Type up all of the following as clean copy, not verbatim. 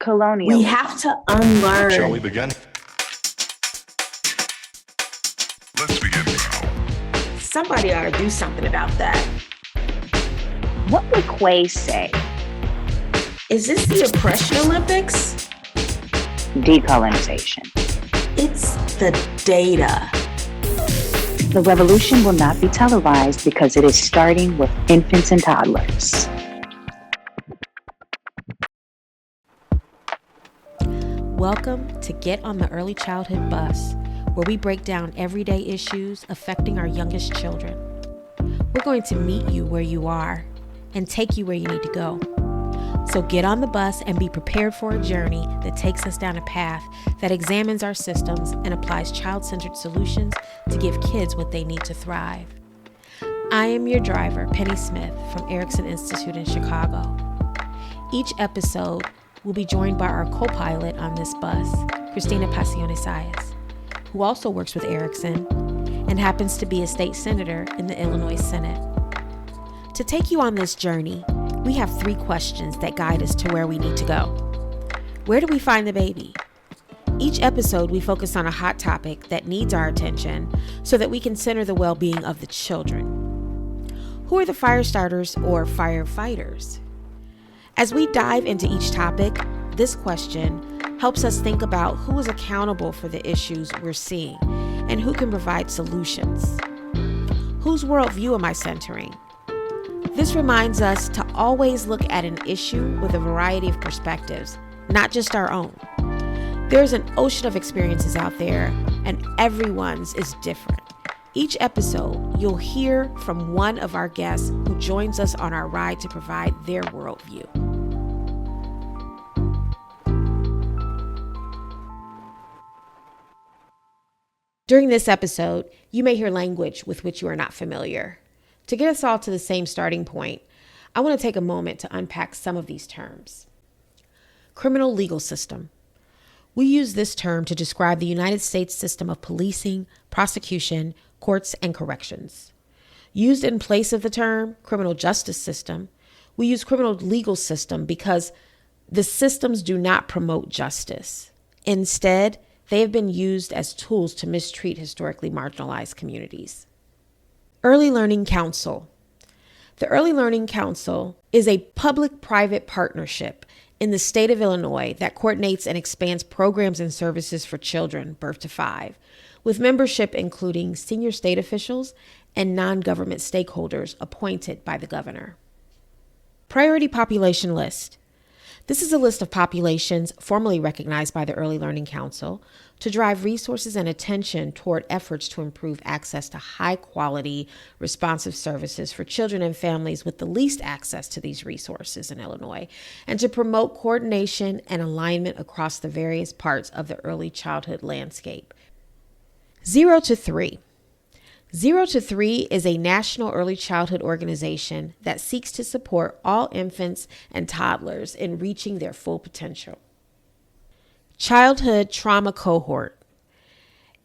We colonialism. have to unlearn. Shall we begin? Let's begin now. Somebody ought to do something about that. What would Quay say? Is this the oppression Olympics? Decolonization. It's the data. The revolution will not be televised because it is starting with infants and toddlers. Welcome to Get on the Early Childhood Bus, where we break down everyday issues affecting our youngest children. We're going to meet you where you are and take you where you need to go. So get on the bus and be prepared for a journey that takes us down a path that examines our systems and applies child-centered solutions to give kids what they need to thrive. I am your driver, Penny Smith from Erikson Institute in Chicago. Each episode will be joined by our co-pilot on this bus, Christina Pacione-Sayas, who also works with Erikson and happens to be a state senator in the Illinois Senate. To take you on this journey, we have 3 questions that guide us to where we need to go. Where do we find the baby? Each episode, we focus on a hot topic that needs our attention so that we can center the well-being of the children. Who are the fire starters or firefighters? As we dive into each topic, this question helps us think about who is accountable for the issues we're seeing and who can provide solutions. Whose worldview am I centering? This reminds us to always look at an issue with a variety of perspectives, not just our own. There's an ocean of experiences out there, and everyone's is different. Each episode, you'll hear from one of our guests who joins us on our ride to provide their worldview. During this episode, you may hear language with which you are not familiar. To get us all to the same starting point, I want to take a moment to unpack some of these terms. Criminal legal system. We use this term to describe the United States system of policing, prosecution, courts, and corrections. Used in place of the term criminal justice system, we use criminal legal system because the systems do not promote justice. Instead, they have been used as tools to mistreat historically marginalized communities. Early Learning Council. The Early Learning Council is a public-private partnership in the state of Illinois that coordinates and expands programs and services for children birth to 5, with membership including senior state officials and non-government stakeholders appointed by the governor. Priority Population List. This is a list of populations formally recognized by the Early Learning Council to drive resources and attention toward efforts to improve access to high-quality, responsive services for children and families with the least access to these resources in Illinois, and to promote coordination and alignment across the various parts of the early childhood landscape. 0 to 3. 0 to 3 is a national early childhood organization that seeks to support all infants and toddlers in reaching their full potential. Childhood Trauma Cohort.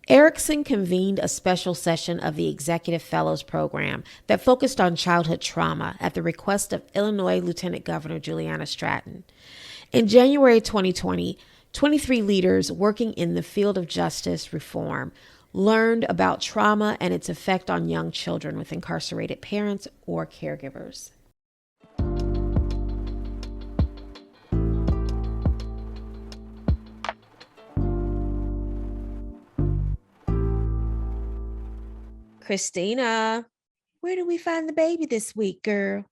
Erikson convened a special session of the Executive Fellows Program that focused on childhood trauma at the request of Illinois Lieutenant Governor Juliana Stratton. In January 2020, 23 leaders working in the field of justice reform learned about trauma and its effect on young children with incarcerated parents or caregivers. Christina, where do we find the baby this week, girl?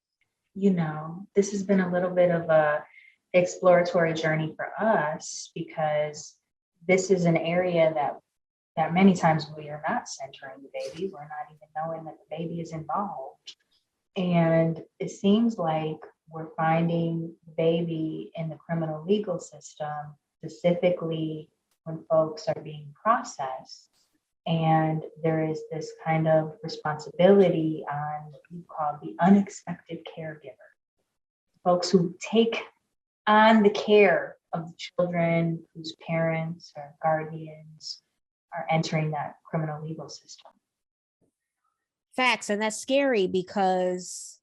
This has been a little bit of a exploratory journey for us because this is an area that many times we are not centering the baby. We're not even knowing that the baby is involved. And it seems like we're finding the baby in the criminal legal system, specifically when folks are being processed. And there is this kind of responsibility on what you call the unexpected caregiver, folks who take on the care of the children whose parents or guardians are entering that criminal legal system. Facts, and that's scary because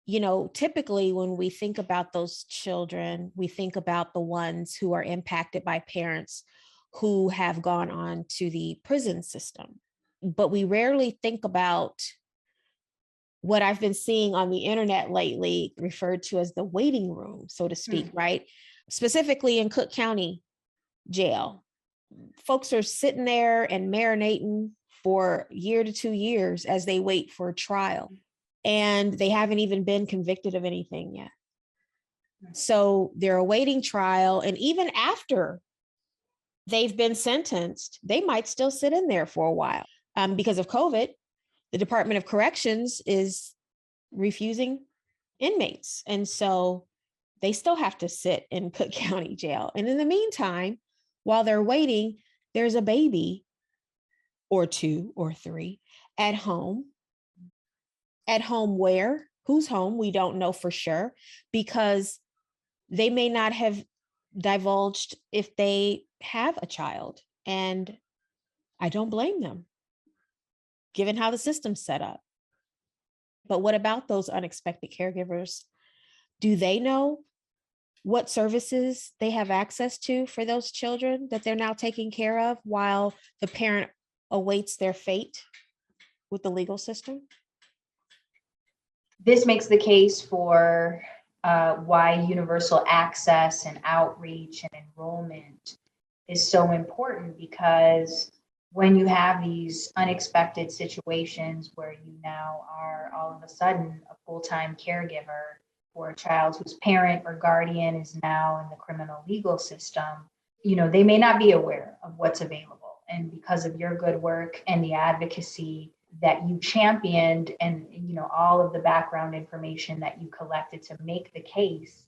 Typically when we think about those children, we think about the ones who are impacted by parents who have gone on to the prison system. But we rarely think about what I've been seeing on the internet lately, referred to as the waiting room, so to speak, right? Specifically in Cook County Jail. Folks are sitting there and marinating for a year to 2 years as they wait for a trial. And they haven't even been convicted of anything yet. So they're awaiting trial. And even after they've been sentenced, they might still sit in there for a while. Because of COVID, the Department of Corrections is refusing inmates. And so they still have to sit in Cook County Jail. And in the meantime, while they're waiting, there's a baby or 2 or 3 at home. At home where? Whose home? We don't know for sure, because they may not have divulged if they have a child. And I don't blame them, given how the system's set up. But what about those unexpected caregivers? Do they know what services they have access to for those children that they're now taking care of while the parent awaits their fate with the legal system? This makes the case for why universal access and outreach and enrollment is so important, because when you have these unexpected situations where you now are all of a sudden a full-time caregiver for a child whose parent or guardian is now in the criminal legal system, they may not be aware of what's available. And because of your good work and the advocacy that you championed, and all of the background information that you collected to make the case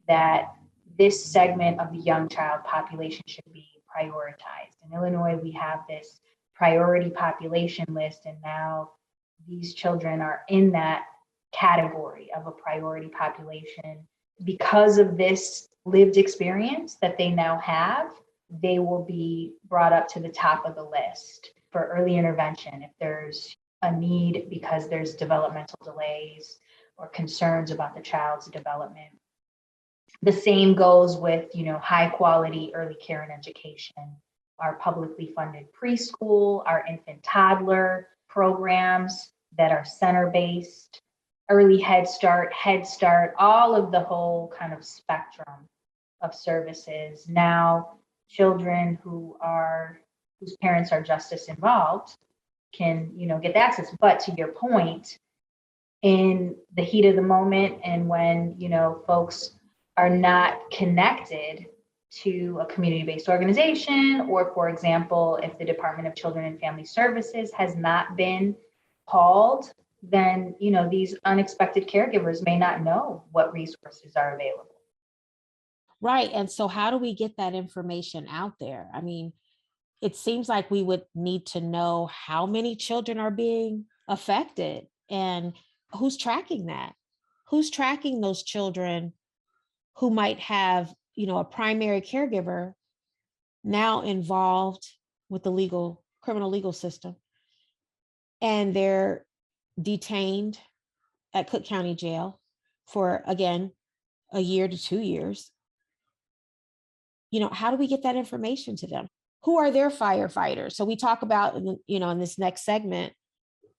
that this segment of the young child population should be prioritized. In Illinois, we have this priority population list, and now these children are in that category of a priority population. Because of this lived experience that they now have, they will be brought up to the top of the list for early intervention if there's a need, because there's developmental delays or concerns about the child's development. The same goes with, high quality early care and education, our publicly funded preschool, our infant toddler programs that are center-based, early Head Start, all of the whole kind of spectrum of services. Now, children whose parents are justice involved can, get access. But to your point, in the heat of the moment, and when, folks are not connected to a community-based organization, or for example, if the Department of Children and Family Services has not been called, then, these unexpected caregivers may not know what resources are available. Right. And so how do we get that information out there? I mean, it seems like we would need to know how many children are being affected, and who's tracking that? Who's tracking those children who might have, a primary caregiver now involved with the criminal legal system, and they're detained at Cook County Jail for, again, a year to 2 years. How do we get that information to them? Who are their firefighters? So we talk about, in this next segment,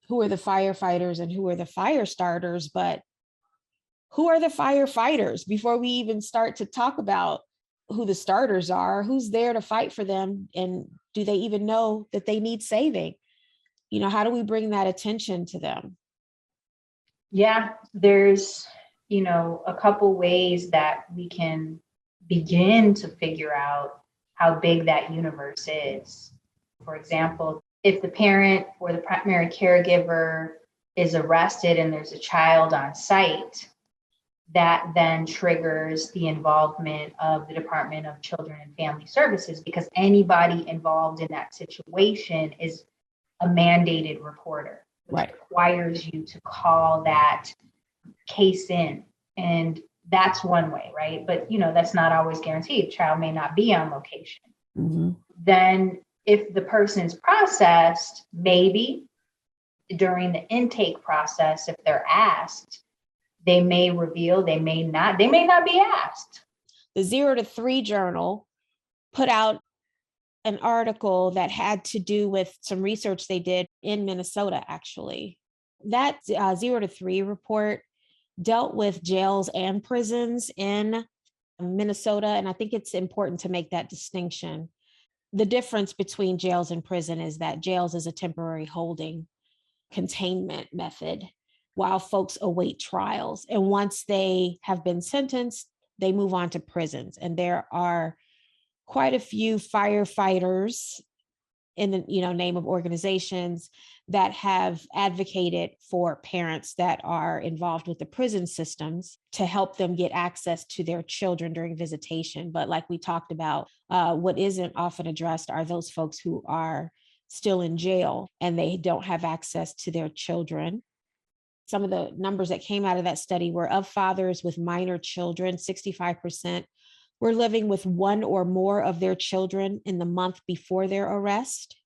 who are the firefighters and who are the fire starters, but who are the firefighters before we even start to talk about who the starters are? Who's there to fight for them? And do they even know that they need saving? How do we bring that attention to them? Yeah, there's, a couple ways that we can begin to figure out how big that universe is. For example, if the parent or the primary caregiver is arrested and there's a child on site, that then triggers the involvement of the Department of Children and Family Services, because anybody involved in that situation is a mandated reporter, which Right. requires you to call that case in. And that's one way, right? But, that's not always guaranteed. The child may not be on location. Mm-hmm. Then if the person's processed, maybe during the intake process, if they're asked, they may reveal, they may not be asked. The 0 to 3 journal put out an article that had to do with some research they did in Minnesota, actually. That 0 to 3 report dealt with jails and prisons in Minnesota. And I think it's important to make that distinction. The difference between jails and prison is that jails is a temporary holding containment method while folks await trials. And once they have been sentenced, they move on to prisons. And there are quite a few firefighters in the name of organizations that have advocated for parents that are involved with the prison systems to help them get access to their children during visitation. But like we talked about, what isn't often addressed are those folks who are still in jail and they don't have access to their children. Some of the numbers that came out of that study were of fathers with minor children, 65% were living with one or more of their children in the month before their arrest.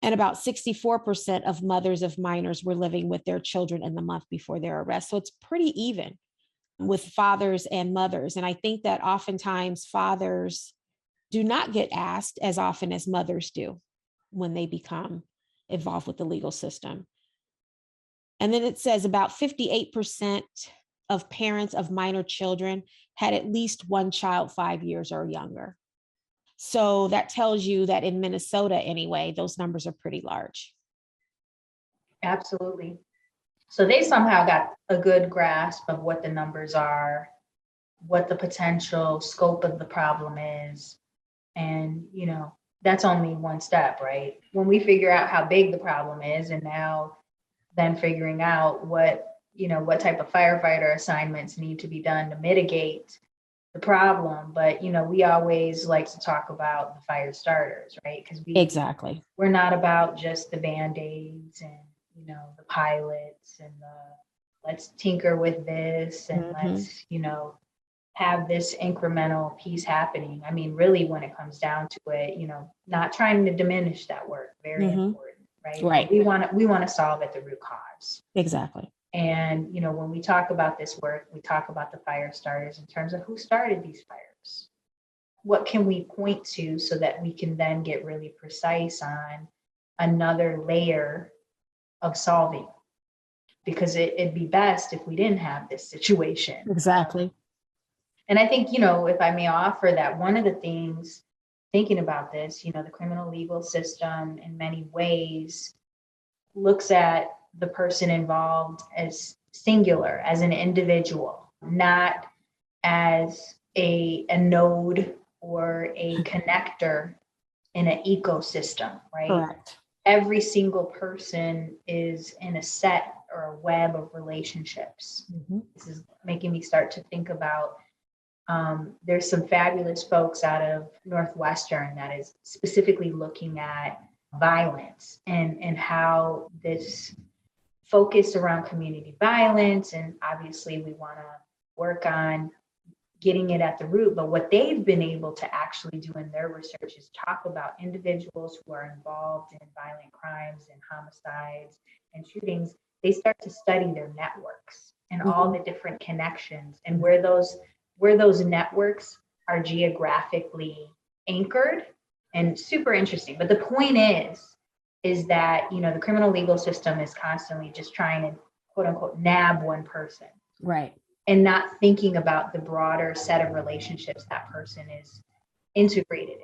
And about 64% of mothers of minors were living with their children in the month before their arrest. So it's pretty even with fathers and mothers. And I think that oftentimes fathers do not get asked as often as mothers do when they become involved with the legal system. And then it says about 58% of parents of minor children had at least one child 5 years or younger. So that tells you that in Minnesota, anyway, those numbers are pretty large. Absolutely. So they somehow got a good grasp of what the numbers are, what the potential scope of the problem is. And, that's only one step, right? When we figure out how big the problem is, and now then figuring out what type of firefighter assignments need to be done to mitigate the problem. But, we always like to talk about the fire starters, right? Because we're not about just the Band-Aids and, the pilots and the let's tinker with this and let's, have this incremental piece happening. I mean, really, when it comes down to it, not trying to diminish that work, very important, right? Right. We want to solve at the root cause. Exactly. And, when we talk about this work, we talk about the fire starters in terms of who started these fires. What can we point to so that we can then get really precise on another layer of solving? Because it'd be best if we didn't have this situation. Exactly. And I think, if I may offer that, one of the things thinking about this, the criminal legal system in many ways looks at the person involved as singular, as an individual, not as a node or a connector in an ecosystem, right? Correct. Every single person is in a set or a web of relationships. This is making me start to think about there's some fabulous folks out of Northwestern that is specifically looking at violence and how this focus around community violence, and obviously we want to work on getting it at the root, but what they've been able to actually do in their research is talk about individuals who are involved in violent crimes and homicides and shootings. They start to study their networks and all the different connections and where those networks are geographically anchored, and super interesting. But the point is that, the criminal legal system is constantly just trying to quote unquote nab one person. Right. And not thinking about the broader set of relationships that person is integrated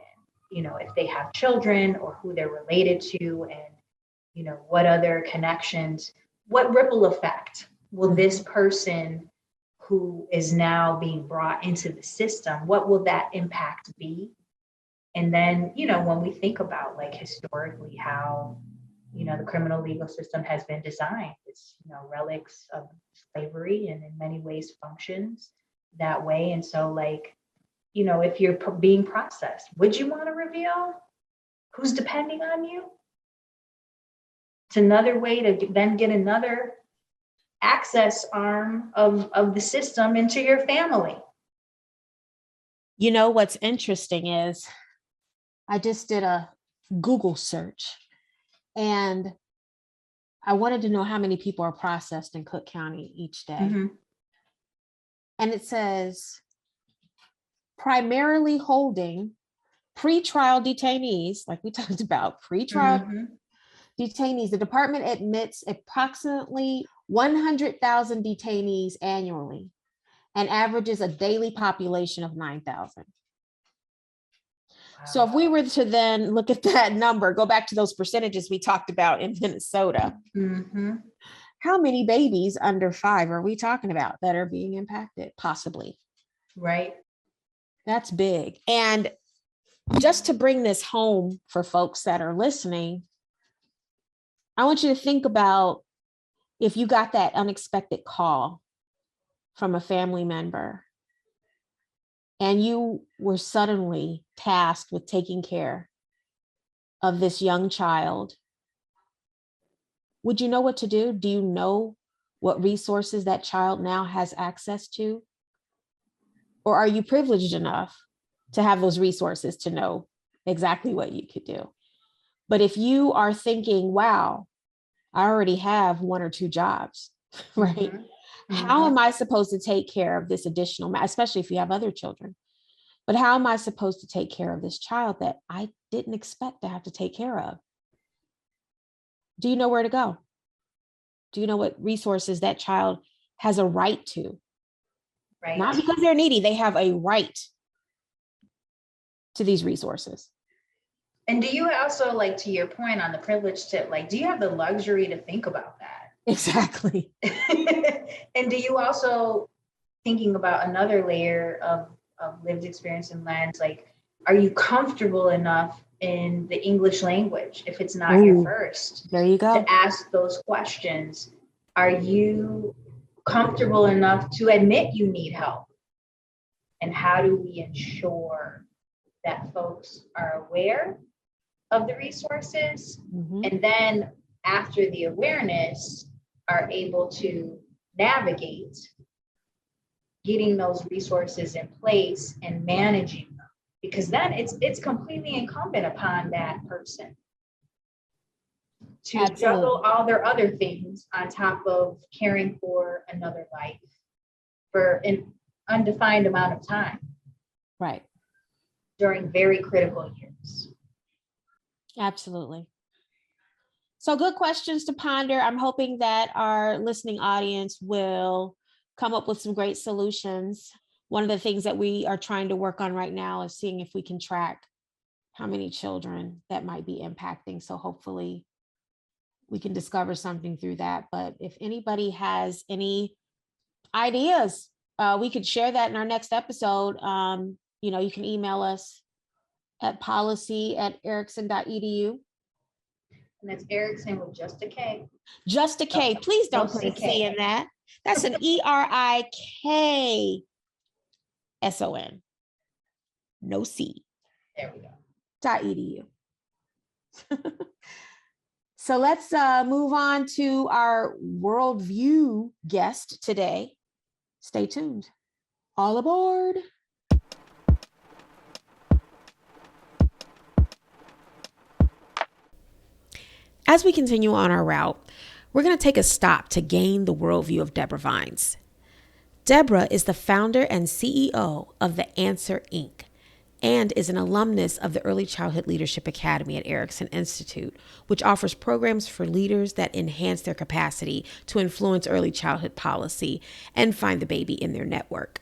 in, if they have children or who they're related to, and, what other connections, what ripple effect will this person who is now being brought into the system, what will that impact be? And then, when we think about like historically how, the criminal legal system has been designed, it's, relics of slavery and in many ways functions that way. And so like, if you're being processed, would you want to reveal who's depending on you? It's another way to then get another access arm of the system into your family. What's interesting is I just did a Google search and I wanted to know how many people are processed in Cook County each day. Mm-hmm. And it says primarily holding pretrial detainees, like we talked about, pretrial Mm-hmm. detainees. The department admits approximately 100,000 detainees annually and averages a daily population of 9,000. So if we were to then look at that number, go back to those percentages we talked about in Minnesota, Mm-hmm. how many babies under 5 are we talking about that are being impacted? Possibly. Right. That's big. And just to bring this home for folks that are listening, I want you to think about if you got that unexpected call from a family member and you were suddenly tasked with taking care of this young child. Would you know what to do? Do you know what resources that child now has access to? Or are you privileged enough to have those resources to know exactly what you could do? But if you are thinking, wow, I already have 1 or 2 jobs, right? Mm-hmm. How am I supposed to take care of this additional, especially if you have other children? But how am I supposed to take care of this child that I didn't expect to have to take care of? Do you know where to go? Do you know what resources that child has a right to? Right. Not because they're needy, they have a right to these resources. And do you also, like, to your point on the privilege tip, like, do you have the luxury to think about that? Exactly. And do you also, thinking about another layer of lived experience and lens, like, are you comfortable enough in the English language, if it's not your first, There you go. to ask those questions? Are you comfortable enough to admit you need help? And how do we ensure that folks are aware of the resources, and then after the awareness are able to navigate getting those resources in place and managing them? Because then it's completely incumbent upon that person to juggle all their other things on top of caring for another life for an undefined amount of time. Right. During very critical years. Absolutely. So good questions to ponder. I'm hoping that our listening audience will come up with some great solutions. One of the things that we are trying to work on right now is seeing if we can track how many children that might be impacting. So hopefully we can discover something through that. But if anybody has any ideas, we could share that in our next episode. You can email us at policy@erikson.edu. And that's Erikson with just a K. Just a K. Please don't put a C in that. That's an ERIKSON. No C. There we go. .edu. So let's move on to our worldview guest today. Stay tuned. All aboard. As we continue on our route, we're going to take a stop to gain the worldview of Debra Vines. Debra is the founder and CEO of The Answer, Inc., and is an alumnus of the Early Childhood Leadership Academy at Erikson Institute, which offers programs for leaders that enhance their capacity to influence early childhood policy and find the baby in their network.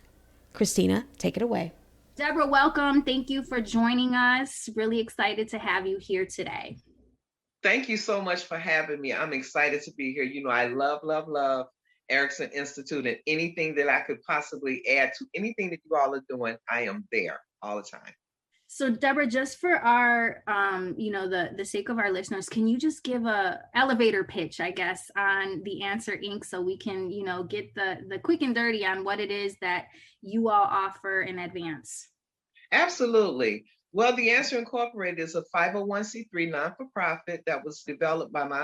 Christina, take it away. Debra, welcome. Thank you for joining us. Really excited to have you here today. Thank you so much for having me. I'm excited to be here. You know, I love Erikson Institute, and anything that I could possibly add to anything that you all are doing, I am there all the time. So Debra, just for our, the sake of our listeners, can you just give a elevator pitch, I guess, on The Answer, Inc., so we can, get the quick and dirty on what it is that you all offer in advance? Absolutely. Well, The Answer Incorporated is a 501c3 non-for-profit that was developed by my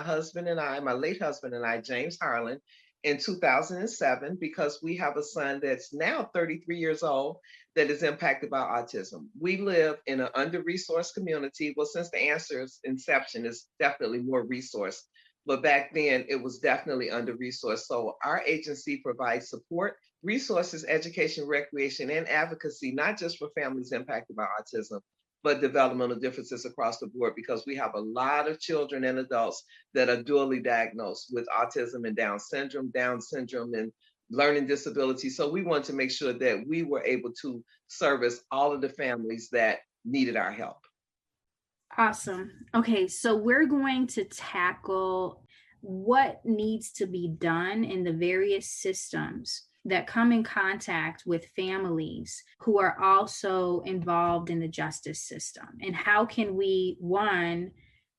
late husband and I, James Harlan, in 2007, because we have a son that's now 33 years old that is impacted by autism. We live in an under-resourced community. Well, since The Answer's inception, is definitely more resourced. but back then it was definitely under-resourced. So our agency provides support, resources, education, recreation, and advocacy, not just for families impacted by autism, but developmental differences across the board, because we have a lot of children and adults that are dually diagnosed with autism and Down syndrome and learning disabilities. So we wanted to make sure that we were able to service all of the families that needed our help. Awesome. Okay, so we're going to tackle what needs to be done in the various systems that come in contact with families who are also involved in the justice system. And how can we, one,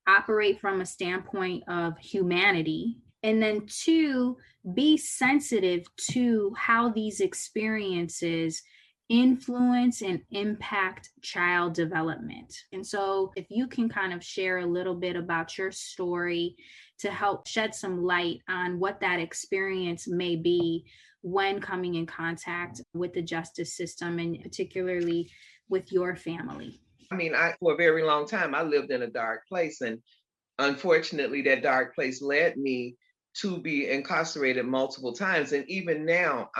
operate from a standpoint of humanity, and then two, be sensitive to how these experiences influence and impact child development. And so if you can kind of share a little bit about your story to help shed some light on what that experience may be when coming in contact with the justice system, and particularly with your family. I mean, for a very long time, I lived in a dark place. And unfortunately, that dark place led me to be incarcerated multiple times. And even now,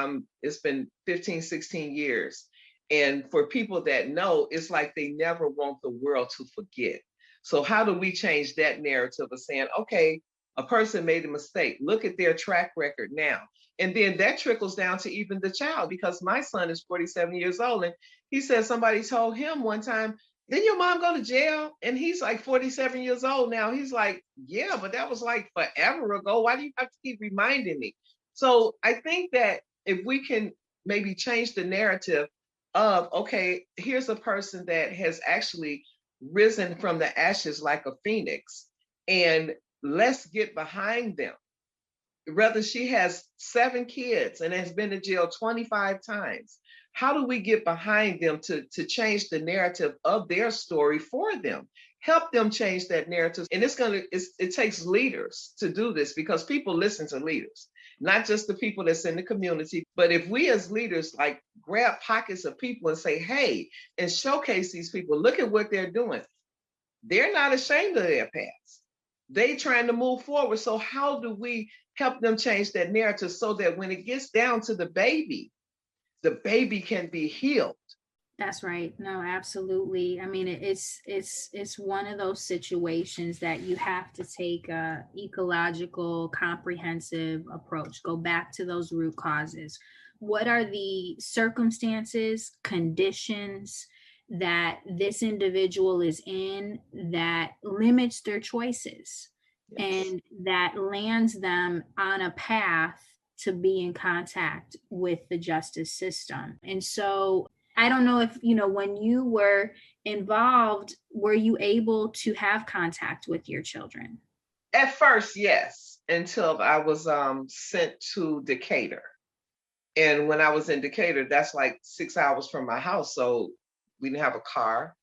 it's been 15, 16 years. And for people that know, it's like they never want the world to forget. So how do we change that narrative of saying, okay, a person made a mistake, look at their track record now. And then that trickles down to even the child, because my son is 47 years old. And he said somebody told him one time, didn't your mom go to jail? And he's like 47 years old now. He's like, yeah, but that was like forever ago. Why do you have to keep reminding me? So I think that if we can maybe change the narrative of, okay, here's a person that has actually risen from the ashes like a phoenix, and let's get behind them. Whether she has 7 kids and has been to jail 25 times, how do we get behind them to change the narrative of their story for them? Help them change that narrative. And it takes leaders to do this, because people listen to leaders, not just the people that's in the community. But if we as leaders like grab pockets of people and say, hey, and showcase these people, look at what they're doing. They're not ashamed of their past. They trying to move forward. So how do we help them change that narrative so that when it gets down to the baby can be healed? That's right. No, absolutely. I mean, it's one of those situations that you have to take a ecological, comprehensive approach. Go back to those root causes. What are the circumstances, conditions that this individual is in that limits their choices? Yes. And that lands them on a path to be in contact with the justice system. And so I don't know if, when you were involved, were you able to have contact with your children? At first, yes, until I was sent to Decatur. And when I was in Decatur, that's like 6 hours from my house. So we didn't have a car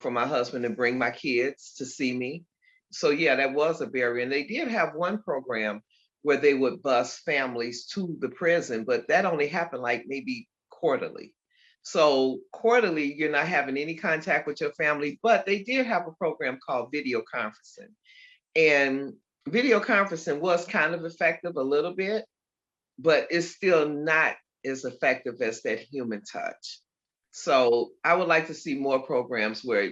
for my husband to bring my kids to see me. So yeah, that was a barrier. And they did have one program where they would bus families to the prison, but that only happened like maybe quarterly. So quarterly, you're not having any contact with your family, but they did have a program called video conferencing. And video conferencing was kind of effective a little bit, but it's still not as effective as that human touch. So I would like to see more programs where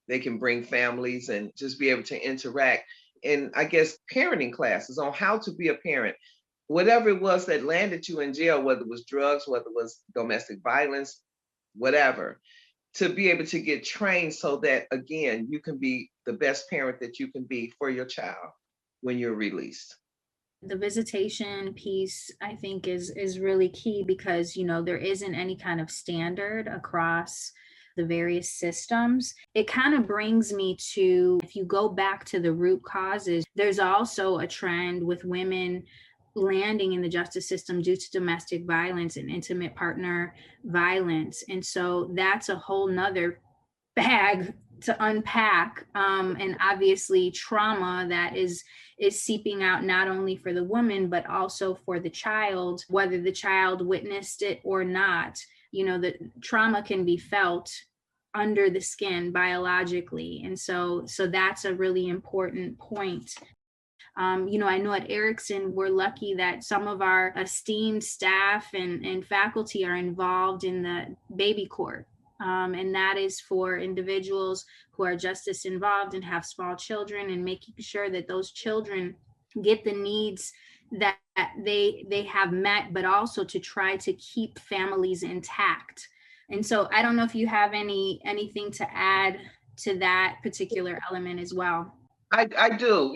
they can bring families and just be able to interact. And I guess parenting classes on how to be a parent, whatever it was that landed you in jail, whether it was drugs, whether it was domestic violence, whatever, to be able to get trained so that, again, you can be the best parent that you can be for your child when you're released. The visitation piece, I think, is really key, because, there isn't any kind of standard across the various systems. It kind of brings me to, if you go back to the root causes, there's also a trend with women landing in the justice system due to domestic violence and intimate partner violence. And so that's a whole nother bag to unpack. And obviously trauma that is seeping out not only for the woman, but also for the child, whether the child witnessed it or not. The trauma can be felt under the skin biologically. And so that's a really important point. I know at Erikson, we're lucky that some of our esteemed staff and faculty are involved in the baby court. And that is for individuals who are justice involved and have small children, and making sure that those children get the needs that they have met, but also to try to keep families intact. And so I don't know if you have anything to add to that particular element as well. I do.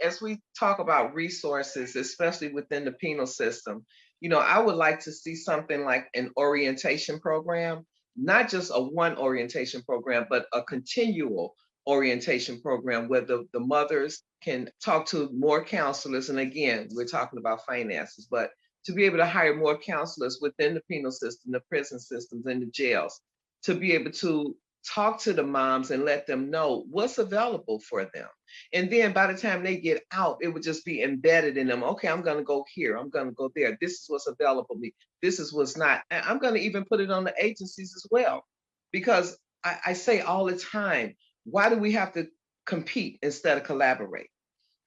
As we talk about resources, especially within the penal system, I would like to see something like an orientation program, not just a one orientation program, but a continual orientation program where the mothers can talk to more counselors. And again, we're talking about finances, but to be able to hire more counselors within the penal system, the prison systems, and the jails, to be able to talk to the moms and let them know what's available for them. And then by the time they get out, it would just be embedded in them. Okay, I'm going to go here. I'm going to go there. This is what's available to me. This is what's not. And I'm going to even put it on the agencies as well, because I say all the time, why do we have to compete instead of collaborate?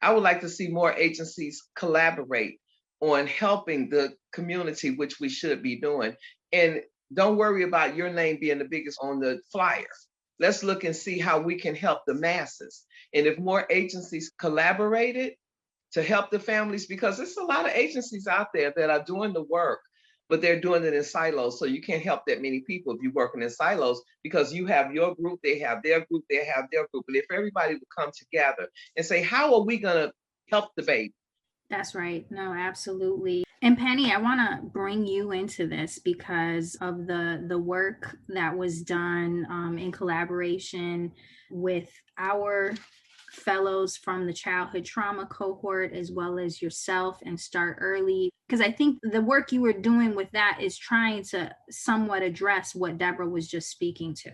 I would like to see more agencies collaborate on helping the community, which we should be doing. And don't worry about your name being the biggest on the flyer. Let's look and see how we can help the masses. And if more agencies collaborated to help the families, because there's a lot of agencies out there that are doing the work, but they're doing it in silos. So you can't help that many people if you're working in silos, because you have your group, they have their group, they have their group. But if everybody would come together and say, how are we going to help the baby? That's right. No, absolutely. And Penny, I want to bring you into this because of the work that was done in collaboration with our fellows from the childhood trauma cohort, as well as yourself and Start Early. Because I think the work you were doing with that is trying to somewhat address what Debra was just speaking to.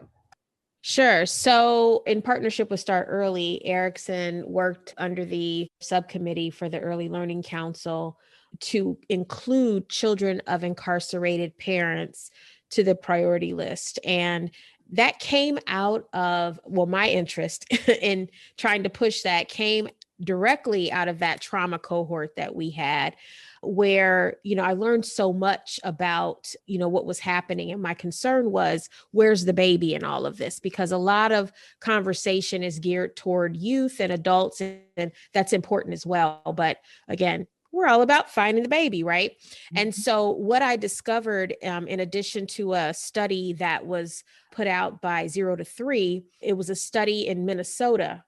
Sure. So in partnership with Start Early, Erikson worked under the subcommittee for the Early Learning Council to include children of incarcerated parents to the priority list. And that came out of, my interest in trying to push that came directly out of that trauma cohort that we had, where, I learned so much about, what was happening. And my concern was, where's the baby in all of this? Because a lot of conversation is geared toward youth and adults, and that's important as well. But again, we're all about finding the baby, right? Mm-hmm. And so what I discovered, in addition to a study that was put out by 0 to 3, it was a study in Minnesota,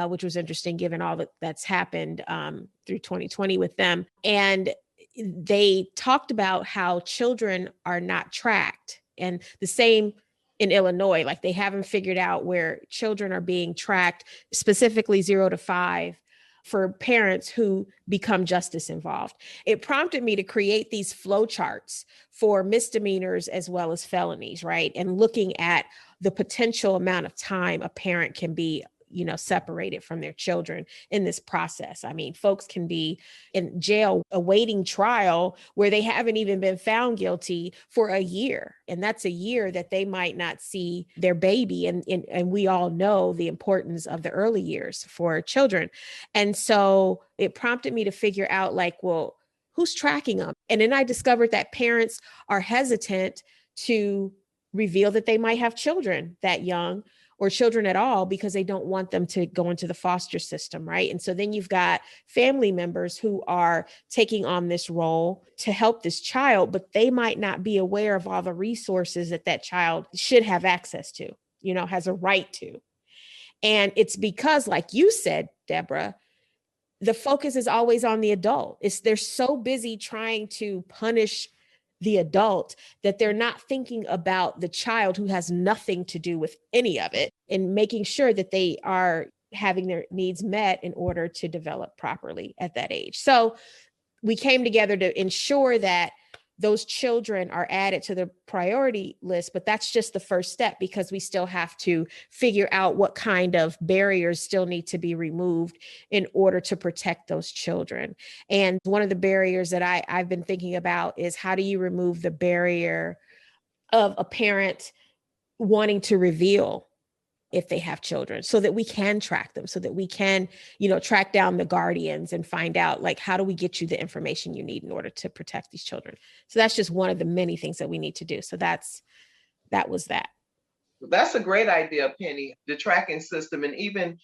which was interesting given all that's happened through 2020 with them. And they talked about how children are not tracked, and the same in Illinois, like they haven't figured out where children are being tracked, specifically 0 to 5. For parents who become justice involved. It prompted me to create these flowcharts for misdemeanors as well as felonies, right? And looking at the potential amount of time a parent can be, separated from their children in this process. I mean, folks can be in jail awaiting trial where they haven't even been found guilty for a year. And that's a year that they might not see their baby. And we all know the importance of the early years for children. And so it prompted me to figure out who's tracking them? And then I discovered that parents are hesitant to reveal that they might have children that young, or children at all, because they don't want them to go into the foster system, right? And so then you've got family members who are taking on this role to help this child, but they might not be aware of all the resources that child should have access to, has a right to. And it's because, like you said, Debra, the focus is always on the adult. They're so busy trying to punish the adult that they're not thinking about the child who has nothing to do with any of it, and making sure that they are having their needs met in order to develop properly at that age. So we came together to ensure that those children are added to the priority list, but that's just the first step, because we still have to figure out what kind of barriers still need to be removed in order to protect those children. And one of the barriers that I've been thinking about is, how do you remove the barrier of a parent wanting to reveal if they have children, so that we can track them, so that we can, track down the guardians and find out, like, how do we get you the information you need in order to protect these children? So that's just one of the many things that we need to do. So that was that. That's a great idea, Penny, the tracking system. And even,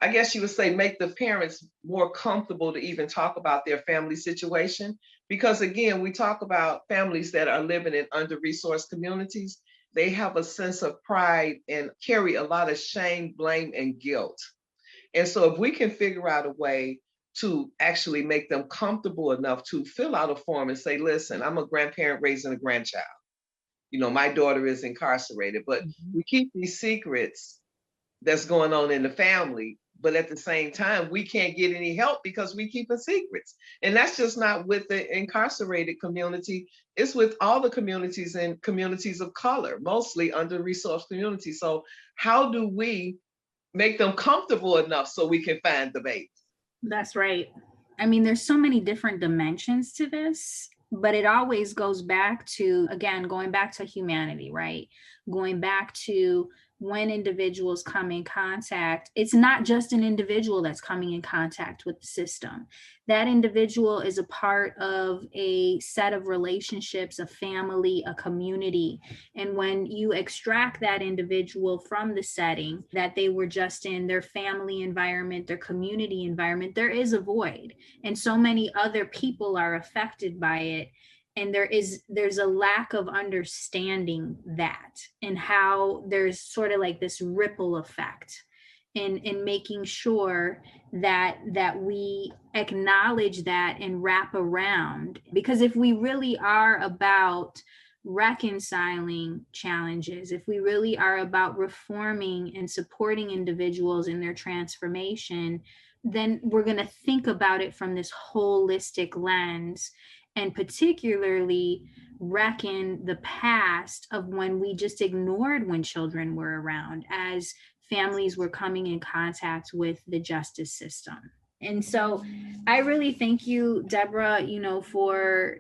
I guess you would say, make the parents more comfortable to even talk about their family situation. Because again, we talk about families that are living in under-resourced communities. They have a sense of pride and carry a lot of shame, blame, and guilt. And so if we can figure out a way to actually make them comfortable enough to fill out a form and say, listen, I'm a grandparent raising a grandchild. My daughter is incarcerated, but we keep these secrets that's going on in the family. But at the same time, we can't get any help because we keep secrets. And that's just not with the incarcerated community. It's with all the communities and communities of color, mostly under-resourced communities. So how do we make them comfortable enough so we can find the baby? That's right. I mean, there's so many different dimensions to this, but it always goes back to, again, going back to humanity, right? Going back to when individuals come in contact, it's not just an individual that's coming in contact with the system. That individual is a part of a set of relationships, a family, a community. And when you extract that individual from the setting that they were just in, their family environment, their community environment, there is a void. And so many other people are affected by it. And there's a lack of understanding that, and how there's sort of like this ripple effect in making sure that we acknowledge that and wrap around. Because if we really are about reconciling challenges, if we really are about reforming and supporting individuals in their transformation, then we're going to think about it from this holistic lens, and particularly reckon the past of when we just ignored when children were around, as families were coming in contact with the justice system. And so I really thank you, Debra, for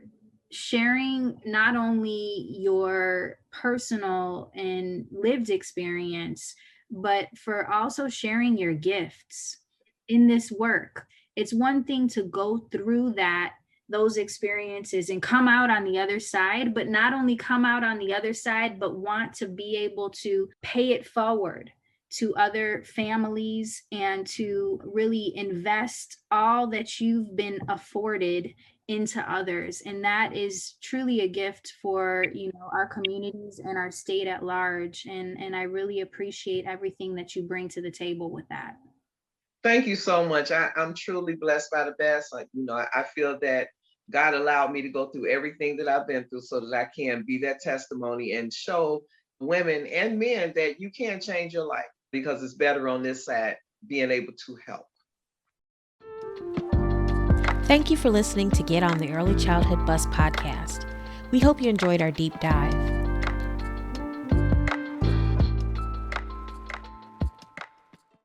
sharing not only your personal and lived experience, but for also sharing your gifts in this work. It's one thing to go through those experiences and come out on the other side, but not only come out on the other side, but want to be able to pay it forward to other families and to really invest all that you've been afforded into others. And that is truly a gift for, our communities and our state at large. And I really appreciate everything that you bring to the table with that. Thank you so much. I'm truly blessed by the best. I feel that God allowed me to go through everything that I've been through so that I can be that testimony and show women and men that you can change your life, because it's better on this side being able to help. Thank you for listening to Get on the Early Childhood Bus podcast. We hope you enjoyed our deep dive.